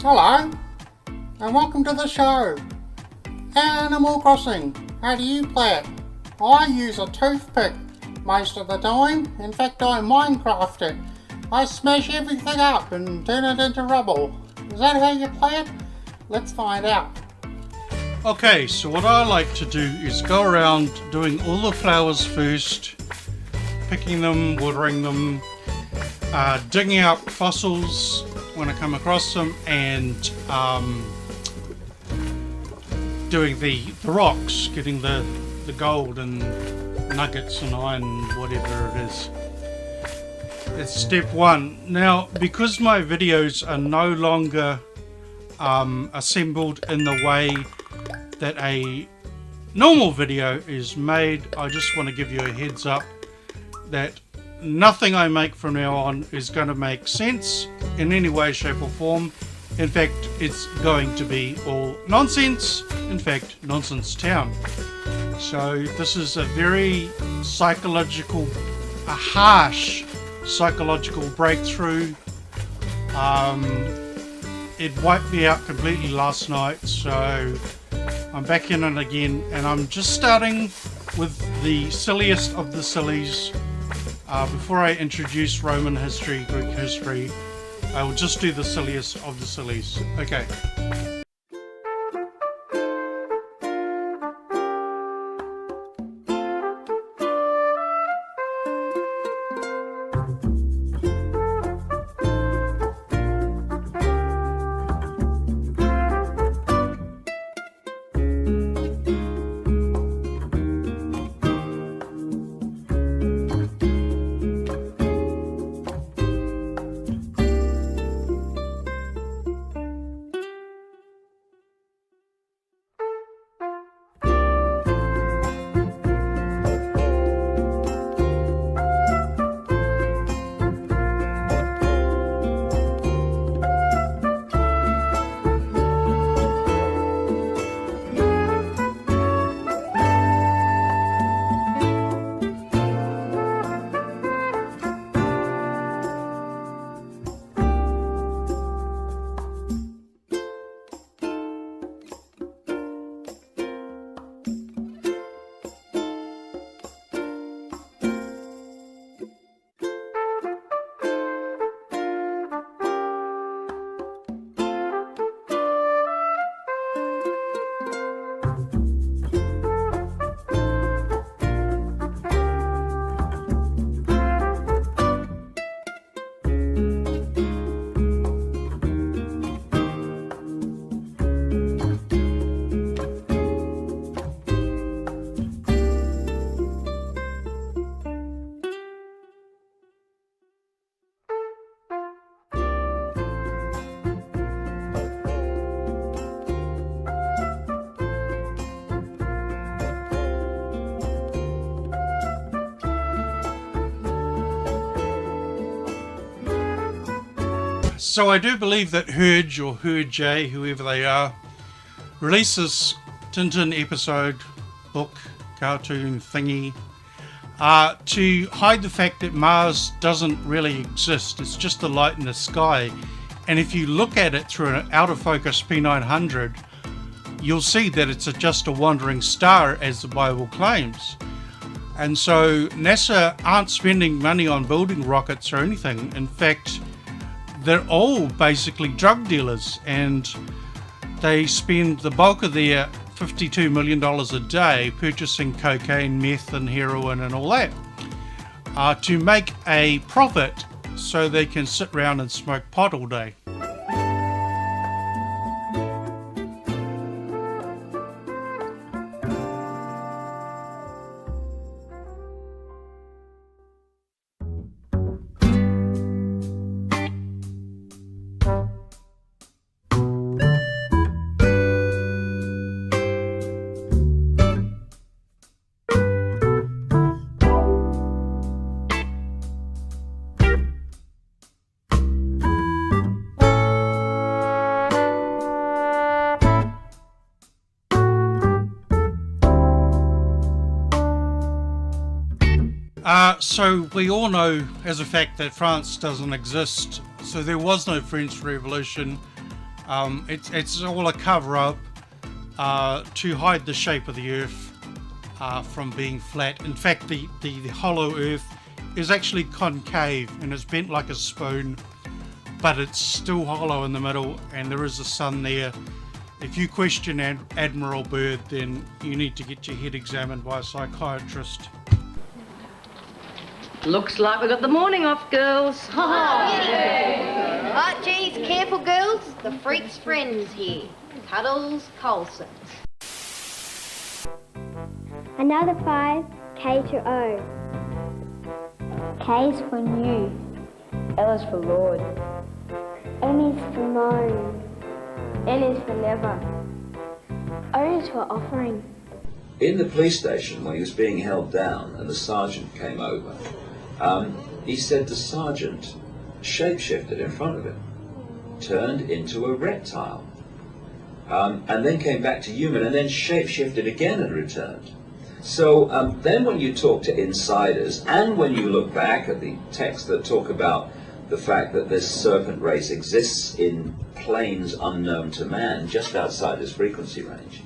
Hello, and welcome to the show. Animal Crossing. How do you play it? I use a toothpick most of the time. In fact, I Minecraft it. I smash everything up and turn it into rubble. Is that how you play it? Let's find out. Okay, so what I like to do is go around doing all the flowers first, picking them, watering them, digging out fossils when I come across them, and doing the rocks, getting the gold and nuggets and iron, whatever it is. It's step one. Now, because my videos are no longer assembled in the way that a normal video is made, I just want to give you a heads up that nothing I make from now on is going to make sense in any way, shape or form. In fact, it's going to be all nonsense. In fact, Nonsense Town. So this is a very harsh psychological breakthrough. It wiped me out completely last night, so I'm back in it again, and I'm just starting with the silliest of the sillies. Before I introduce Roman history, Greek history, I will just do the silliest of the sillies. Okay. So I do believe that Hurge or Hurge, whoever they are, released this Tintin episode, book, cartoon thingy, to hide the fact that Mars doesn't really exist. It's just a light in the sky. And if you look at it through an out of focus P900, you'll see that it's just a wandering star, as the Bible claims. And so NASA aren't spending money on building rockets or anything. In fact, they're all basically drug dealers, and they spend the bulk of their $52 million a day purchasing cocaine, meth and heroin and all that to make a profit so they can sit around and smoke pot all day. So we all know as a fact that France doesn't exist. So there was no French Revolution. It's all a cover-up to hide the shape of the Earth from being flat. In fact, the hollow Earth is actually concave and it's bent like a spoon, but it's still hollow in the middle, and there is a sun there. If you question Admiral Byrd, then you need to get your head examined by a psychiatrist. Looks like we got the morning off, girls. Oh, geez, careful, girls. The freak's friend's here. Cuddles Colson. Another 5, K to O. K is for new. L is for Lord. M is for known. N is for never. O is for offering. In the police station, when he was being held down and the sergeant came over, he said the sergeant shapeshifted in front of him, turned into a reptile, and then came back to human, and then shapeshifted again and returned. So then when you talk to insiders, and when you look back at the texts that talk about the fact that this serpent race exists in planes unknown to man, just outside his frequency range,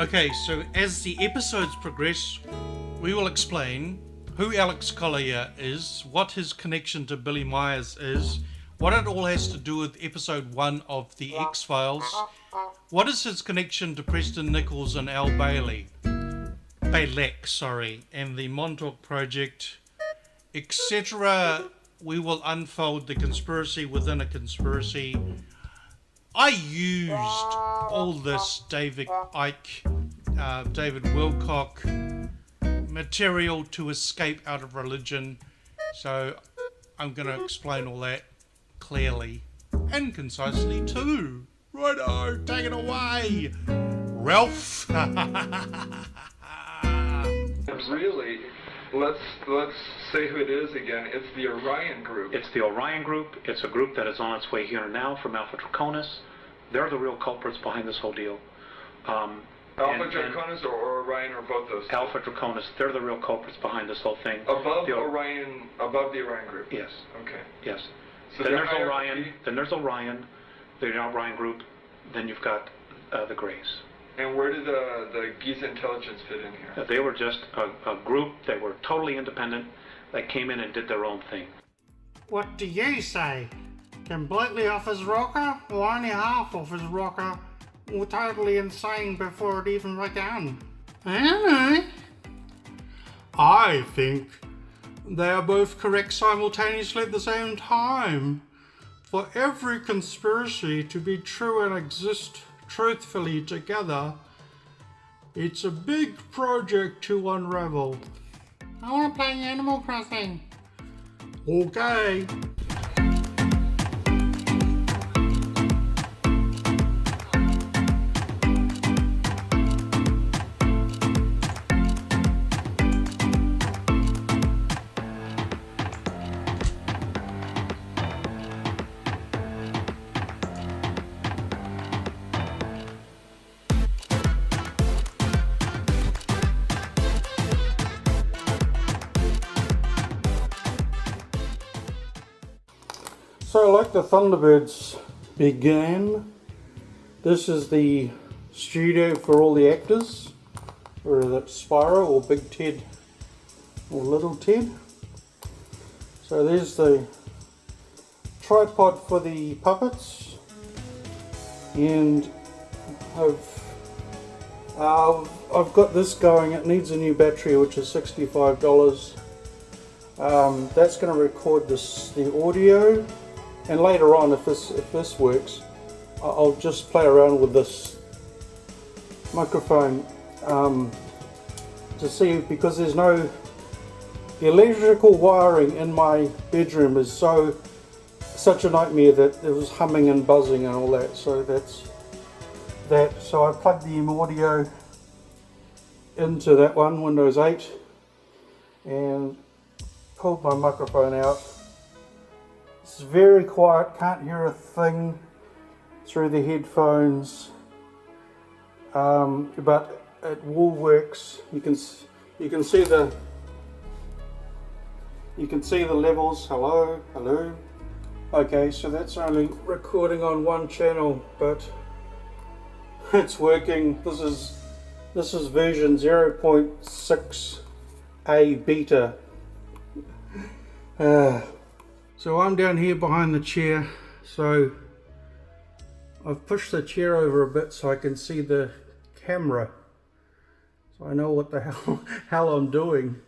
Okay, so as the episodes progress, we will explain who Alex Collier is, what his connection to Billy Myers is, what it all has to do with episode 1 of The X-Files, what is his connection to Preston Nichols and Al Bailek, and the Montauk Project, etc. We will unfold the conspiracy within a conspiracy. I used all this David Wilcock material to escape out of religion, so I'm going to explain all that clearly and concisely too. Righto, take it away, Ralph. Really, let's say who it is again. It's the Orion Group. It's the Orion Group. It's a group that is on its way here now from Alpha Draconis. They're the real culprits behind this whole deal. Alpha Draconis or Orion, or both those? Alpha Draconis. They're the real culprits behind this whole thing. Above the Orion Group. Yes. Okay. Yes. So then there's Orion. Then there's Orion. The Orion Group. Then you've got the Greys. And where did the Giza Intelligence fit in here? They were just a group. They were totally independent. They came in and did their own thing. What do you say? Completely off his rocker, or only half off his rocker, or totally insane before it even began? I don't know. I think they are both correct simultaneously at the same time. For every conspiracy to be true and exist truthfully together, it's a big project to unravel. I want to play Animal Crossing. Okay. So like the Thunderbirds began, this is the studio for all the actors, or that's Spyro or Big Ted or Little Ted. So there's the tripod for the puppets, and I've got this going. It needs a new battery, which is $65. That's going to record the audio. And later on, if this works, I'll just play around with this microphone to see, because there's the electrical wiring in my bedroom is such a nightmare that it was humming and buzzing and all that. So that's that. So I plugged the audio into that one, Windows 8, and pulled my microphone out. It's very quiet, can't hear a thing through the headphones, but it all works. You can see the levels. Hello. Okay, so that's only recording on one channel, but it's working. This is version 0.6a beta. So I'm down here behind the chair, so I've pushed the chair over a bit so I can see the camera, so I know what the hell I'm doing.